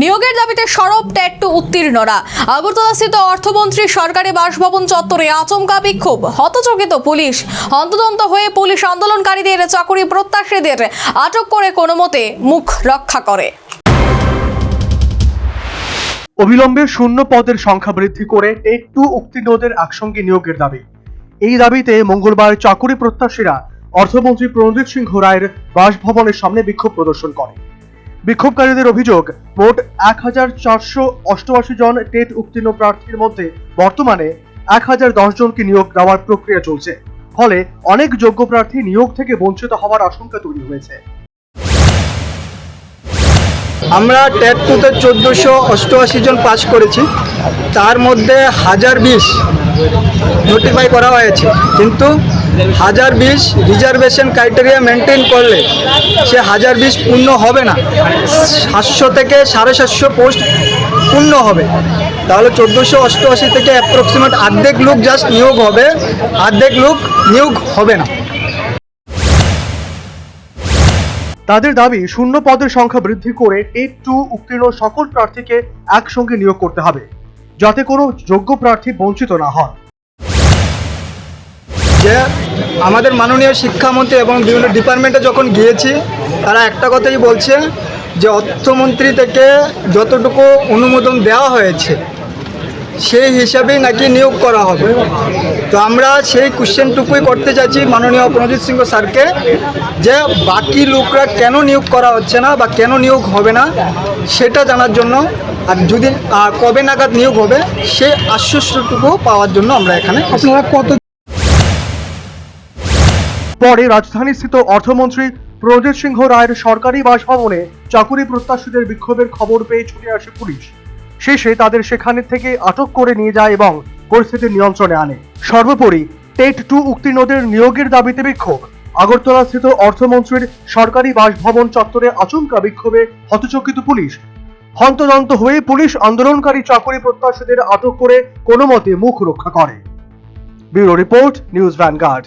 নিয়োগের দাবিতে সরব ট্যাটু উত্তীর্ণরা। আগরতলাস্থিত অর্থমন্ত্রী সরকারি বাসভবন চত্বরে আচমকা বিক্ষোভ, হতচকিত পুলিশ। হন্তদন্ত হয়ে পুলিশ আন্দোলনকারীদের চাকরি প্রত্যাশীদের আটক করে কোনোমতে মুখ রক্ষা করে। অবিলম্বে শূন্য পদের সংখ্যা বৃদ্ধি করে টেট 2 উত্তীর্ণদের একসঙ্গে নিয়োগের দাবি। এই দাবিতে মঙ্গলবার চাকরি প্রত্যাশীরা অর্থমন্ত্রী প্রণজিৎ সিংহ রায়ের বাসভবনের সামনে বিক্ষোভ প্রদর্শন করে। বিক্ষোভকারীদের অভিযোগ, মোট 1488 জন টেট উত্তীর্ণ প্রার্থীর মধ্যে বর্তমানে 1010 জনকে নিয়োগ দেওয়ার প্রক্রিয়া চলছে। ফলে অনেক যোগ্য প্রার্থী নিয়োগ থেকে বঞ্চিত হওয়ার আশঙ্কা তৈরি হয়েছে। আমরা টেট 2-তে 1488 জন পাস করেছি, তার মধ্যে 1020 নোটিফাই করা হয়েছে, কিন্তু 1020 রিজার্ভেশন ক্রাইটেরিয়া মেনটেন করলে সে 1020 পূর্ণ হবে না। 700 থেকে 750 পোস্ট পূর্ণ হবে, তাহলে 1488 থেকে অ্যাপ্রক্সিমেট অর্ধেক লোক জাস্ট নিয়োগ হবে, অর্ধেক লোক নিয়োগ হবে না। তাদের দাবি, শূন্য পদের সংখ্যা বৃদ্ধি করে টেট 2 উত্তীর্ণ সকল প্রার্থীকে একসঙ্গে নিয়োগ করতে হবে, যাতে কোনো যোগ্য প্রার্থী বঞ্চিত না হন। যে আমাদের মাননীয় শিক্ষামন্ত্রী এবং বিভিন্ন ডিপার্টমেন্টে যখন গিয়েছি, তারা একটা কথাই বলছে যে অর্থমন্ত্রী থেকে যতটুকু অনুমোদন দেওয়া হয়েছে সেই হিসাবেই নাকি নিয়োগ করা হবে। তো আমরা সেই কোশ্চেনটুকুই করতে চাইছি মাননীয় প্রণজিৎ সিংহ স্যারকে, যে বাকি লোকরা কেন নিয়োগ করা হচ্ছে না বা কেন নিয়োগ হবে না সেটা জানার জন্য, আর যদি কবে নাগাদ নিয়োগ হবে সেই আশ্বস্তটুকু পাওয়ার জন্য আমরা এখানে। আপনারা কত পরে রাজধানীস্থিত অর্থমন্ত্রী প্রণজিৎ সিংহ রায়ের সরকারি বাসভবনে চাকরি প্রত্যাশীদের বিক্ষোভের খবর পেয়ে ছুটে আসে পুলিশ। শেষে তাদের সেখানে থেকে আটক করে নিয়ে যায় এবং পরিস্থিতি নিয়ন্ত্রণে আনে। সর্বোপরি টেট 2 উত্তীর্ণদের নিয়োগের দাবিতে বিক্ষোভ। আগরতলাস্থিত অর্থমন্ত্রীর সরকারি বাসভবন চত্বরে আচমকা বিক্ষোভে হতচকিত পুলিশ। হন্তদন্ত হয়ে পুলিশ আন্দোলনকারী চাকরি প্রত্যাশীদের আটক করে কোনোমতে মুখ রক্ষা করে। Bureau report, news vanguard.